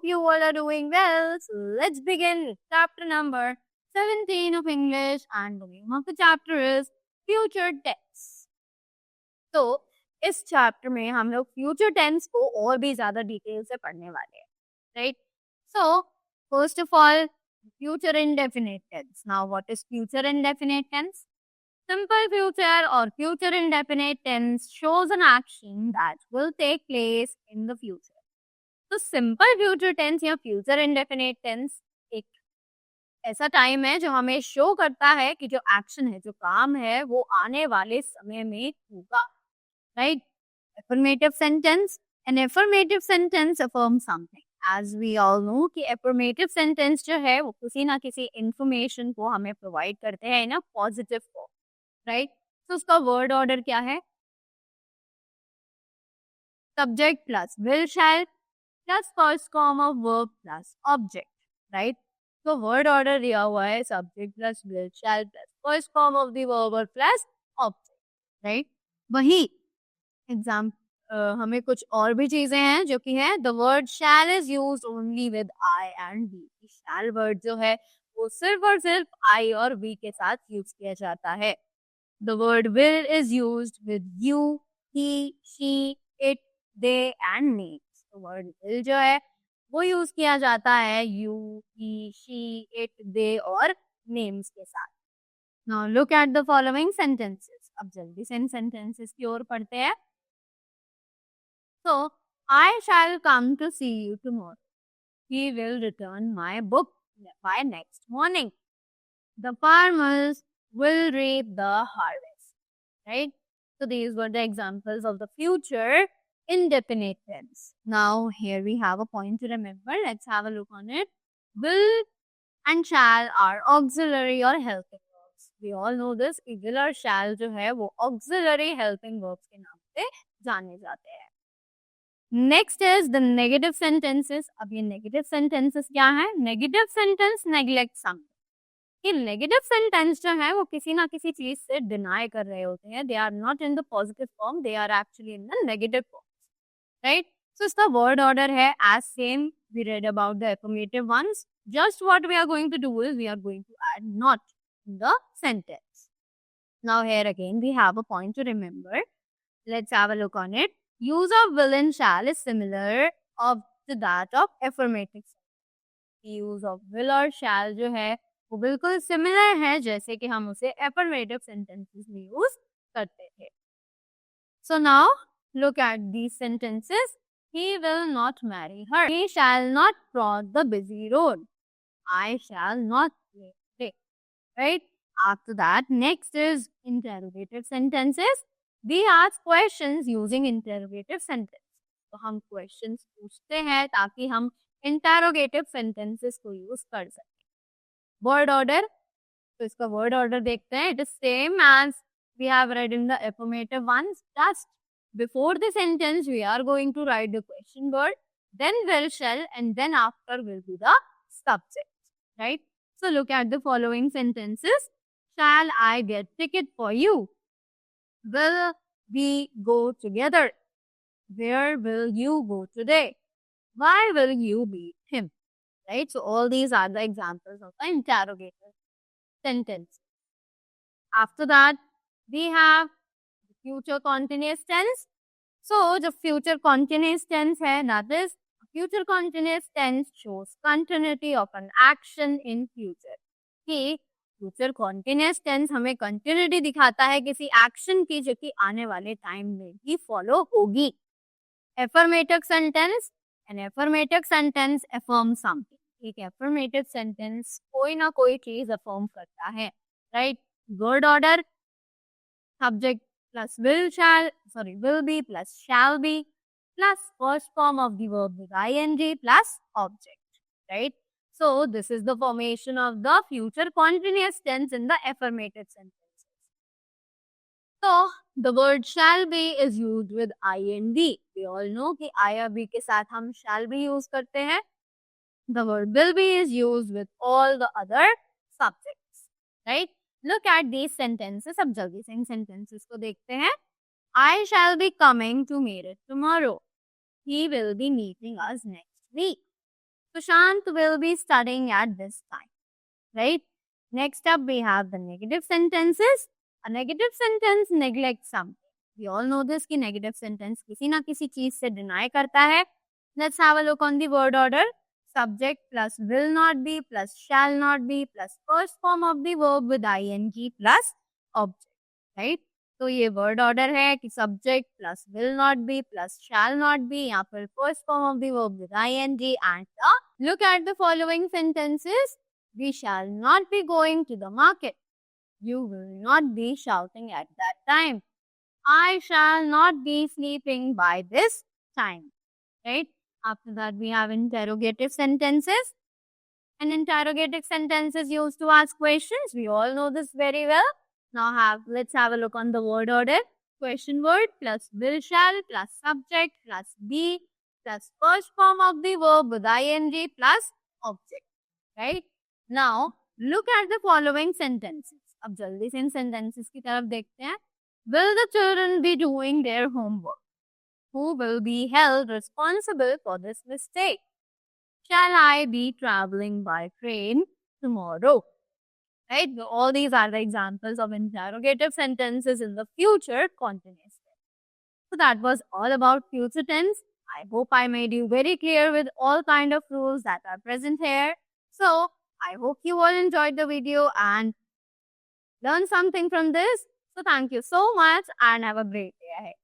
you all are doing well. So let's begin chapter number 17 of English, and the name of the chapter is Future Tense. तो इस chapter में हम लोग future tense को और भी ज्यादा डिटेल से पढ़ने वाले हैं, right? So first of all, future indefinite tense. Now what is future indefinite tense? Simple future or future indefinite tense shows an action that will take place in the future. तो simple future tense या future indefinite tense एक ऐसा time है जो हमें show करता है कि जो एक्शन है, जो काम है, वो आने वाले समय में होगा, right? Affirmative sentence, an affirmative sentence affirm something. As we all know कि एफर्मेटिव सेंटेंस जो है वो किसी ना किसी इंफॉर्मेशन को हमें प्रोवाइड करते हैं in a positive form, right? तो उसका वर्ड ऑर्डर क्या है? Subject plus will shall plus first form of verb plus object, right? तो वर्ड ऑर्डर दिया हुआ है subject plus will shall plus first form of the verb और plus object, right? वही एग्जाम हमें कुछ और भी चीजें हैं जो कि है the word shall is used only with I and we. Shall word जो है वो सिर्फ और सिर्फ आई और वी के साथ यूज किया जाता है. The word will is used with you, he, she, it, they and me. Word will जो है वो यूज किया जाता है यू, ही, शी, इट, दे और नेम्स के साथ. Now look at the following sentences. अब जल्दी से इन सेंटेंसेस की ओर पढ़ते हैं. So, I shall come to see you tomorrow. He will return my book by next morning. The farmers will reap the harvest. Right? So, these were the examples of the future indefinite tense. Now, here we have a point to remember. Let's have a look on it. Will and shall are auxiliary or helping verbs. We all know this. Will और shall जो है वो auxiliary helping verbs के नाम से जाने जाते हैं. Next is the negative sentences. अब ये नेगेटिव सेंटेंसेस क्या है? Negative sentence neglect something. ये नेगेटिव सेंटेंस जो है वो किसी ना किसी चीज से डिनाई कर रहे होते हैं. They are not in the positive form, they are actually in the negative form, right? So इसका वर्ड ऑर्डर है as same we read about the affirmative ones. Just what we are going to do is we are going to add not in the sentence. Now here again we have a point to remember. Let's have a look on it. Use of will and shall is similar to that of affirmative. Use of will और shall जो है वो बिल्कुल similar है जैसे कि हम उसे affirmative sentences में use करते थे. So now look at these sentences. He will not marry her. He shall not cross the busy road. I shall not play today. Right? After that, next is interrogative sentences. We ask questions using interrogative sentence. तो हम questions पूछते हैं ताकि हम interrogative sentences को use कर सकें. Word order, तो इसका word order देखते हैं. It is same as we have read in the affirmative ones. Just before the sentence we are going to write the question word, then will, shall, and then after will be the subject, right? So look at the following sentences. Shall I get ticket for you? Will we go together? Where will you go today? Why will you meet him? Right? So all these are the examples of the interrogative sentence. After that, we have the future continuous tense. So the future continuous tense है, that is, future continuous tense shows continuity of an action in future. कि future continuous tense हमें continuity दिखाता है किसी action की जो कि आने वाले टाइम में ही फॉलो होगी. Affirmative sentence, an affirmative sentence affirm something. एक एफर्मेटिव सेंटेंस कोई ना कोई चीज अफर्म करता है, right? Word order subject plus will be plus shall be plus first form of the verb with ing plus object, right? So this is the formation of the future continuous tense in the affirmative sentences. So the word shall be is used with ing. We all know कि I or be के साथ हम shall be use करते हैं. The word will be is used with all the other subjects, right? Look at these sentences. अब जल्दी से इन sentences को देखते हैं. I shall be coming to Meerut tomorrow. He will be meeting us next week. Sushant will be studying at this time, right? Next up, we have the negative sentences. A negative sentence neglects something. We all know this कि negative sentence किसी ना किसी चीज से deny करता है. Let's have a look on the word order. Subject plus will not be plus shall not be plus first form of the verb with ing plus object, right? तो ये word order है कि subject plus will not be plus shall not be यहाँ पर first form of the verb with ing and look at the following sentences. We shall not be going to the market. You will not be shouting at that time. I shall not be sleeping by this time, right? After that, we have interrogative sentences. And interrogative sentences used to ask questions. We all know this very well. Now let's have a look on the word order. Question word plus will shall plus subject plus be plus first form of the verb with ing plus object, right? Now look at the following sentences. अब जल्दी से इन sentences की तरफ देखते हैं. Will the children be doing their homework? Who will be held responsible for this mistake? Shall I be traveling by train tomorrow? Right? All these are the examples of interrogative sentences in the future continuous tense. So that was all about future tense. I hope I made you very clear with all kind of rules that are present here. So I hope you all enjoyed the video and learned something from this. So thank you so much and have a great day ahead.